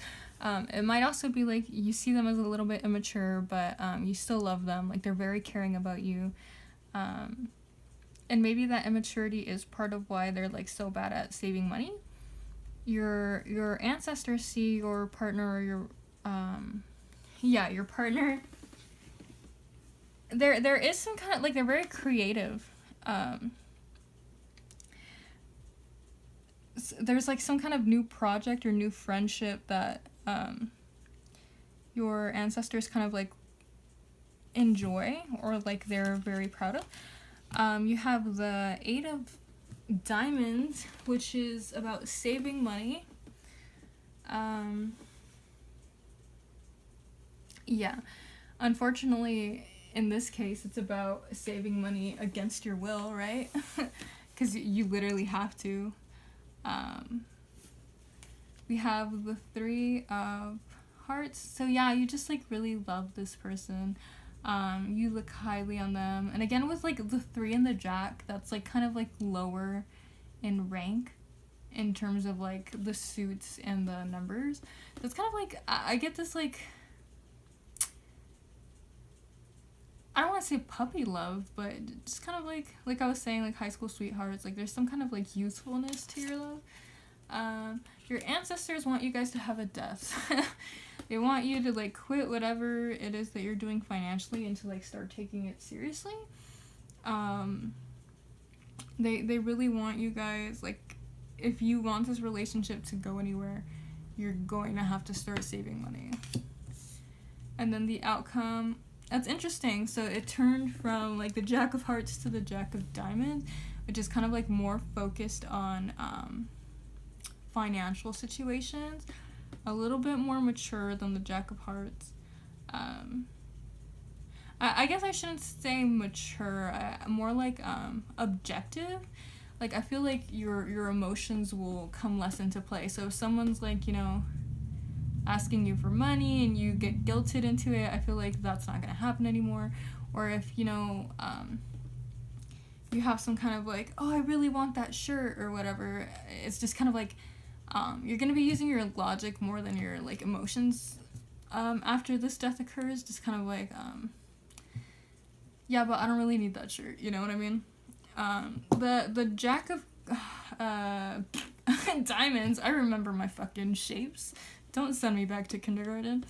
It might also be like you see them as a little bit immature, but you still love them. Like they're very caring about you. And maybe that immaturity is part of why they're like so bad at saving money. Your ancestors see your partner or your partner. There is some kind of like they're very creative. There's like some kind of new project or new friendship that your ancestors kind of like enjoy or like they're very proud of. You have the 8 of Diamonds, which is about saving money. Unfortunately, in this case, it's about saving money against your will, right? Because you literally have to. We have the 3 of Hearts. So yeah, you just like really love this person. You look highly on them. And again, with like the 3 and the Jack, that's like kind of like lower in rank in terms of like the suits and the numbers. That's kind of like, I get this like, I don't want to say puppy love, but just kind of like I was saying, like high school sweethearts, like there's some kind of like youthfulness to your love. Your ancestors want you guys to have a death. They want you to like quit whatever it is that you're doing financially and to like start taking it seriously. They really want you guys, like, if you want this relationship to go anywhere, you're going to have to start saving money. And then the outcome, that's interesting. So it turned from like the Jack of Hearts to the Jack of Diamonds, which is kind of like more focused on financial situations, a little bit more mature than the Jack of Hearts. I guess I shouldn't say mature, more like objective. Like I feel like your emotions will come less into play. So if someone's like, you know, asking you for money and you get guilted into it, I feel like that's not gonna happen anymore. Or if, you know, you have some kind of like, oh, I really want that shirt or whatever, it's just kind of like, you're gonna be using your logic more than your like emotions after this death occurs. Just kind of like, yeah, but I don't really need that shirt, you know what I mean? The Jack of Diamonds, I remember my fucking shapes. Don't send me back to kindergarten.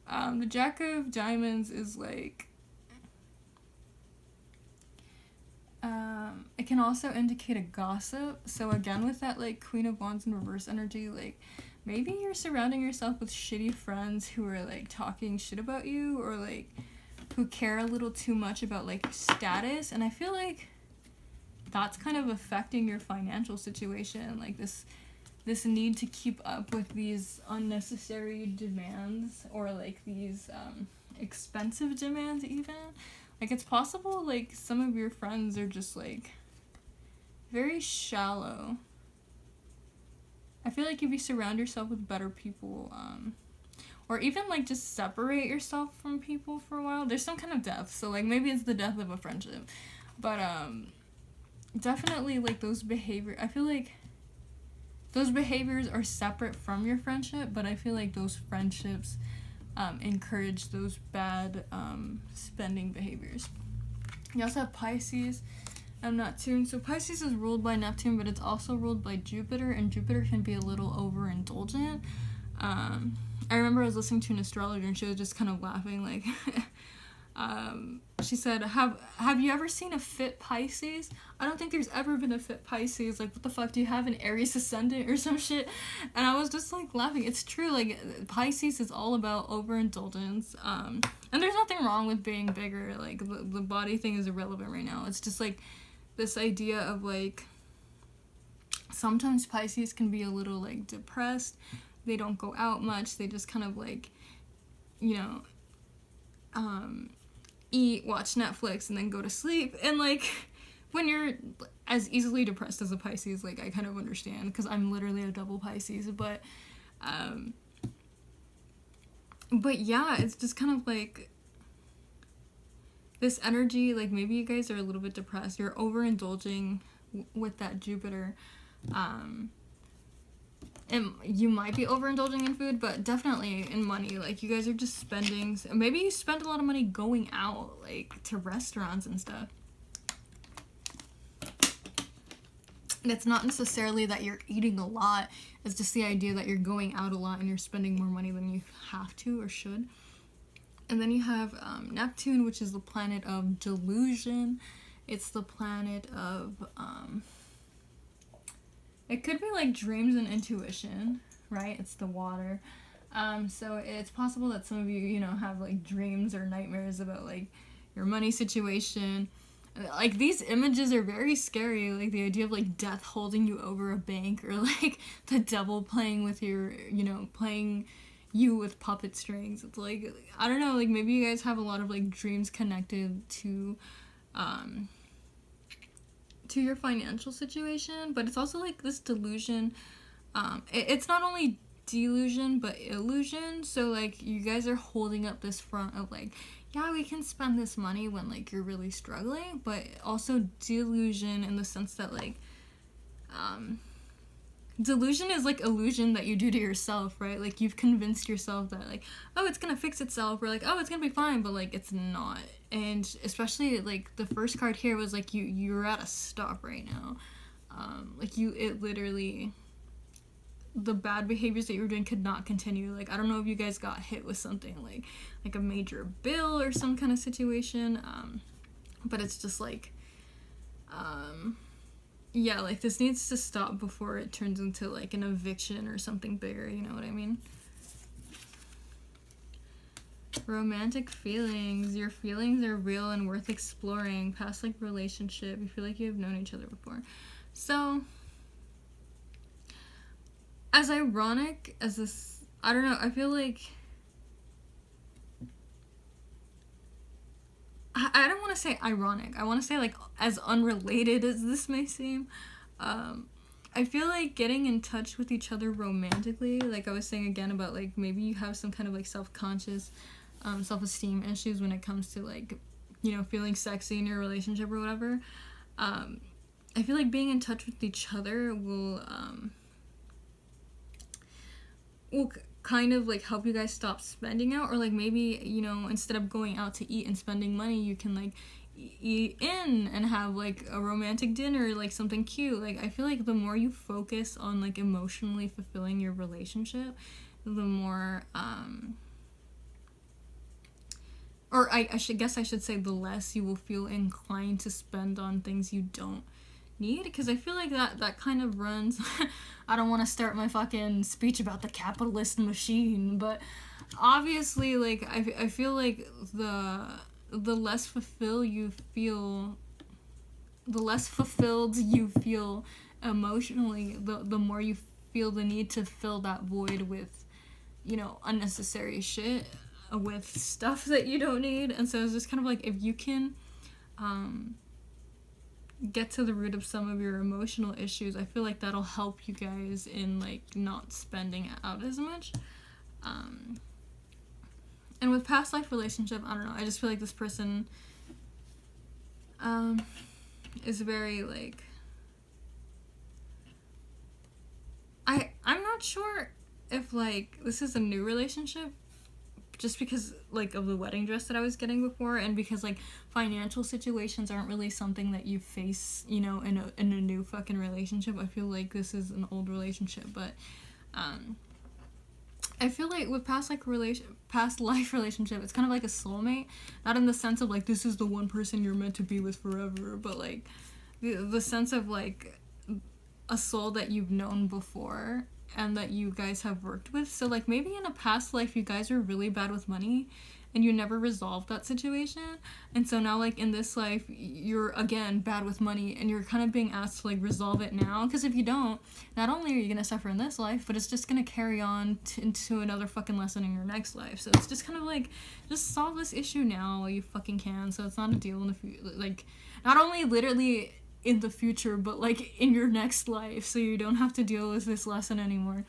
The Jack of Diamonds is like, it can also indicate a gossip. So again, with that like Queen of Wands in reverse energy, like maybe you're surrounding yourself with shitty friends who are like talking shit about you, or like who care a little too much about like status. And I feel like that's kind of affecting your financial situation, like this need to keep up with these unnecessary demands, or like these expensive demands even. Like it's possible like some of your friends are just like very shallow. I feel like if you surround yourself with better people, or even like just separate yourself from people for a while, there's some kind of death. So like maybe it's the death of a friendship, but definitely like those behavior, I feel like those behaviors are separate from your friendship, but I feel like those friendships encourage those bad spending behaviors. You also have Pisces and Neptune. So Pisces is ruled by Neptune, but it's also ruled by Jupiter, and Jupiter can be a little overindulgent. I remember I was listening to an astrologer, and she was just kind of laughing, like, she said, have you ever seen a fit Pisces? I don't think there's ever been a fit Pisces. Like, what the fuck, do you have an Aries ascendant or some shit? And I was just, like, laughing. It's true, like, Pisces is all about overindulgence, and there's nothing wrong with being bigger. Like, the body thing is irrelevant right now. It's just, like, this idea of, like, sometimes Pisces can be a little, like, depressed. They don't go out much. They just kind of, like, you know, eat, watch Netflix, and then go to sleep. And, like, when you're as easily depressed as a Pisces, like, I kind of understand, because I'm literally a double Pisces, but yeah, it's just kind of, like, this energy, like, maybe you guys are a little bit depressed, you're overindulging with that Jupiter, and you might be overindulging in food, but definitely in money. Like, you guys are just spending, maybe you spend a lot of money going out, like, to restaurants and stuff. And it's not necessarily that you're eating a lot, it's just the idea that you're going out a lot and you're spending more money than you have to or should. And then you have Neptune, which is the planet of delusion. It's the planet of, it could be, like, dreams and intuition, right? It's the water. So it's possible that some of you, you know, have, like, dreams or nightmares about, like, your money situation. Like, these images are very scary. Like, the idea of, like, death holding you over a bank, or, like, the devil playing with your, you know, playing you with puppet strings. It's, like, I don't know, like, maybe you guys have a lot of, like, dreams connected to your financial situation, but it's also, like, this delusion. It's not only delusion, but illusion. So, like, you guys are holding up this front of, like, yeah, we can spend this money when, like, you're really struggling, but also delusion in the sense that, like, delusion is, like, illusion that you do to yourself, right? Like, you've convinced yourself that, like, oh, it's gonna fix itself, or, like, oh, it's gonna be fine, but, like, it's not. And especially, like, the first card here was, like, you're at a stop right now. Like, it literally, the bad behaviors that you were doing could not continue. Like, I don't know if you guys got hit with something, like a major bill or some kind of situation, but it's just, like, yeah, like, this needs to stop before it turns into, like, an eviction or something bigger, you know what I mean? Romantic feelings. Your feelings are real and worth exploring. Past, like, relationship. You feel like you have known each other before. So, as ironic as this, I don't know, I feel like, I don't want to say ironic. I want to say, like, as unrelated as this may seem, I feel like getting in touch with each other romantically, like I was saying again about, like, maybe you have some kind of, like, self-conscious, self-esteem issues when it comes to, like, you know, feeling sexy in your relationship or whatever. I feel like being in touch with each other will kind of, like, help you guys stop spending out, or, like, maybe, you know, instead of going out to eat and spending money, you can, like, eat in and have, like, a romantic dinner, like, something cute. Like, I feel like the more you focus on, like, emotionally fulfilling your relationship, the more, or I should say the less you will feel inclined to spend on things you don't need, because I feel like that kind of runs I don't want to start my fucking speech about the capitalist machine, but obviously, like, I feel like the less fulfilled you feel emotionally, the more you feel the need to fill that void with, you know, unnecessary shit, with stuff that you don't need. And so it's just kind of like, if you can get to the root of some of your emotional issues, I feel like that'll help you guys in, like, not spending out as much. And with past life relationship, I don't know, I just feel like this person is very, like, not sure if, like, this is a new relationship, just because, like, of the wedding dress that I was getting before, and because, like, financial situations aren't really something that you face, you know, in a new fucking relationship. I feel like this is an old relationship, but, I feel like with past life relationship, it's kind of like a soulmate, not in the sense of, like, this is the one person you're meant to be with forever, but, like, the sense of, like, a soul that you've known before and that you guys have worked with. So, like, maybe in a past life you guys were really bad with money and you never resolved that situation, and so now, like, in this life you're again bad with money and you're kind of being asked to, like, resolve it now, because if you don't, not only are you gonna suffer in this life, but it's just gonna carry on into another fucking lesson in your next life. So it's just kind of like, just solve this issue now while you fucking can, so it's not a deal in the future, like, not only literally in the future, but, like, in your next life, so you don't have to deal with this lesson anymore.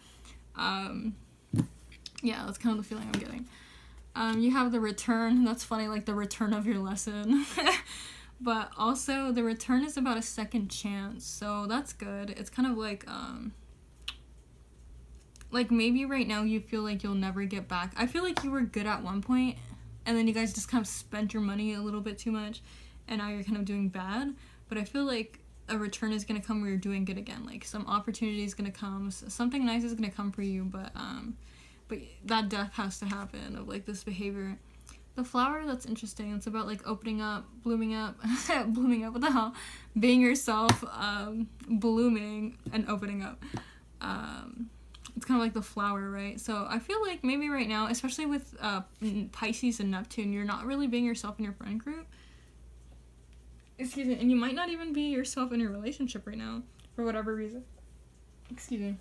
Yeah, that's kind of the feeling I'm getting. You have the return. That's funny, like, the return of your lesson. But also, the return is about a second chance, so that's good. It's kind of like maybe right now you feel like you'll never get back. I feel like you were good at one point, and then you guys just kind of spent your money a little bit too much, and now you're kind of doing bad. But I feel like a return is gonna come where you're doing good again. Like, some opportunity is gonna come, something nice is gonna come for you, but that death has to happen of, like, this behavior. The flower, that's interesting. It's about, like, opening up, blooming up, blooming up, what the hell? Being yourself, blooming, and opening up. It's kind of like the flower, right? So I feel like maybe right now, especially with Pisces and Neptune, you're not really being yourself in your friend group. Excuse me. And you might not even be yourself in your relationship right now, for whatever reason. Excuse me.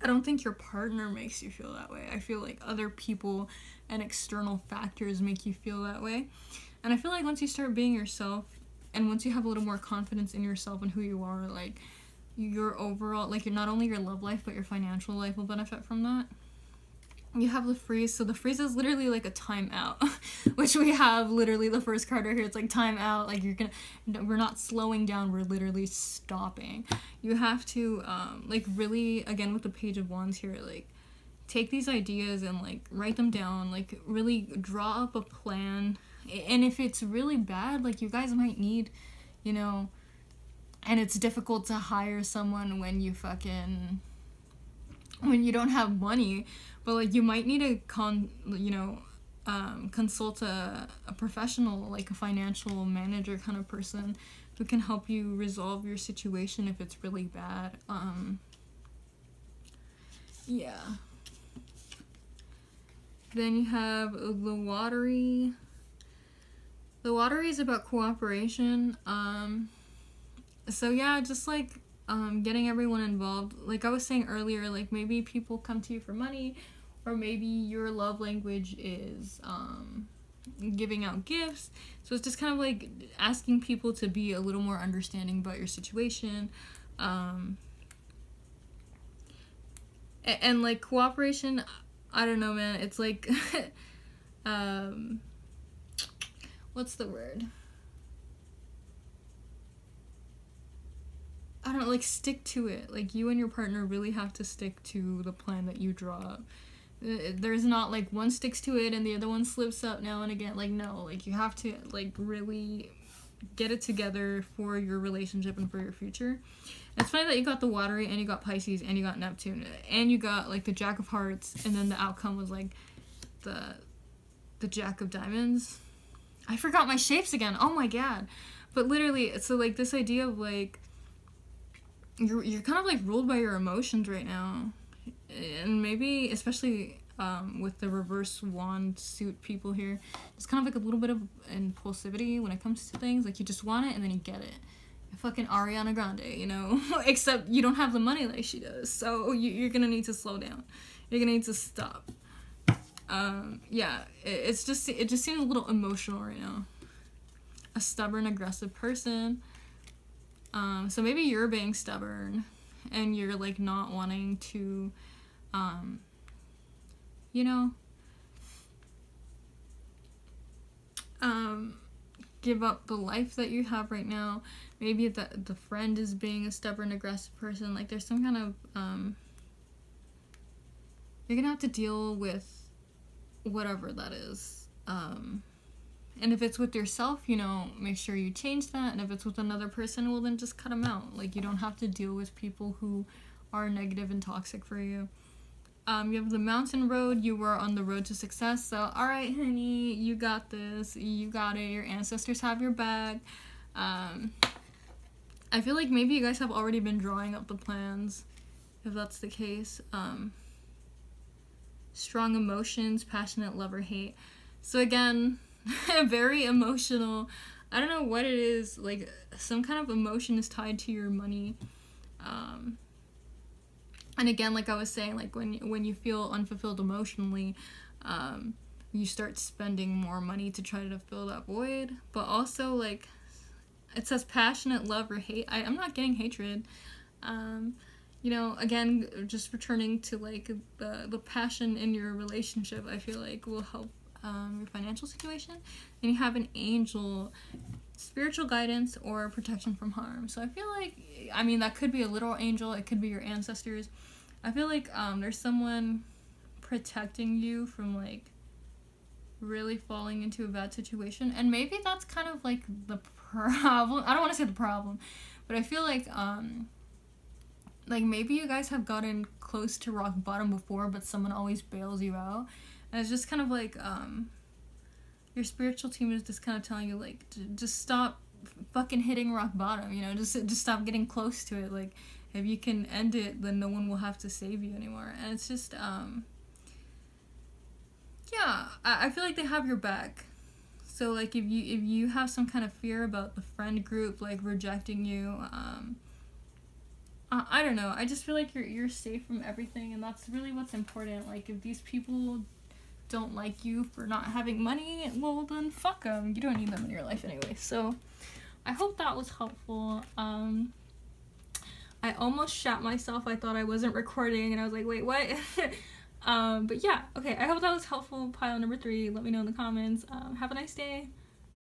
I don't think your partner makes you feel that way. I feel like other people and external factors make you feel that way. And I feel like once you start being yourself, and once you have a little more confidence in yourself and who you are, like, your overall, like, not only your love life, but your financial life will benefit from that. You have the freeze. So the freeze is literally like a timeout, which we have literally the first card right here. It's like timeout. Like, we're not slowing down. We're literally stopping. You have to, like, really, again, with the Page of Wands here, like, take these ideas and, like, write them down. Like, really draw up a plan. And if it's really bad, like, you guys might need, you know, and it's difficult to hire someone when you don't have money, but, like, you might need to consult a professional, like a financial manager kind of person who can help you resolve your situation if it's really bad. Yeah. Then you have the watery. The watery is about cooperation. So yeah, just, like, getting everyone involved. Like I was saying earlier, like, maybe people come to you for money, or maybe your love language is giving out gifts. So it's just kind of like asking people to be a little more understanding about your situation. And like, cooperation, I don't know, man. It's like, what's the word? I don't know, like, stick to it. Like, you and your partner really have to stick to the plan that you draw up. There's not, like, one sticks to it and the other one slips up now and again. Like, no, like, you have to, like, really get it together for your relationship and for your future. And it's funny that you got the watery, and you got Pisces, and you got Neptune, and you got, like, the Jack of Hearts, and then the outcome was, like, the Jack of Diamonds. I forgot my shapes again. Oh my god. But literally, so, like, this idea of, like, you're kind of, like, ruled by your emotions right now, and maybe especially with the reverse wand suit people here, it's kind of like a little bit of impulsivity when it comes to things. Like, you just want it and then you get it. Fucking Ariana Grande, you know. Except you don't have the money like she does, so you're gonna need to slow down. You're gonna need to stop. Yeah, it just seems a little emotional right now. A stubborn, aggressive person. So maybe you're being stubborn and you're, like, not wanting to, you know, give up the life that you have right now. Maybe the friend is being a stubborn, aggressive person. Like, there's some kind of, you're gonna have to deal with whatever that is. And if it's with yourself, you know, make sure you change that. And if it's with another person, well, then just cut them out. Like, you don't have to deal with people who are negative and toxic for you. You have the mountain road. You were on the road to success. So, all right, honey, you got this. You got it. Your ancestors have your back. I feel like maybe you guys have already been drawing up the plans, if that's the case. Strong emotions, passionate love or hate. So again, very emotional. I don't know what it is, like some kind of emotion is tied to your money. And again, like I was saying, like when you feel unfulfilled emotionally, you start spending more money to try to fill that void. But also, like, it says passionate love or hate. I'm not getting hatred. You know, again, just returning to like the passion in your relationship, I feel like will help your financial situation. And you have an angel, spiritual guidance or protection from harm. So I feel like, I mean, that could be a literal angel, it could be your ancestors. I feel like there's someone protecting you from like really falling into a bad situation. And maybe that's kind of like the problem. I don't want to say the problem, but I feel like maybe you guys have gotten close to rock bottom before, but someone always bails you out. And it's just kind of like your spiritual team is just kind of telling you, like, just stop fucking hitting rock bottom, you know, just stop getting close to it. Like, if you can end it, then no one will have to save you anymore. And it's just, yeah, I feel like they have your back. So, like, if you have some kind of fear about the friend group, like, rejecting you, I don't know. I just feel like you're safe from everything, and that's really what's important. Like, if these people don't like you for not having money, well, then fuck them. You don't need them in your life anyway. So, I hope that was helpful. I almost shat myself. I thought I wasn't recording, and I was like, wait, what? But yeah, okay. I hope that was helpful. Pile number 3. Let me know in the comments. Have a nice day.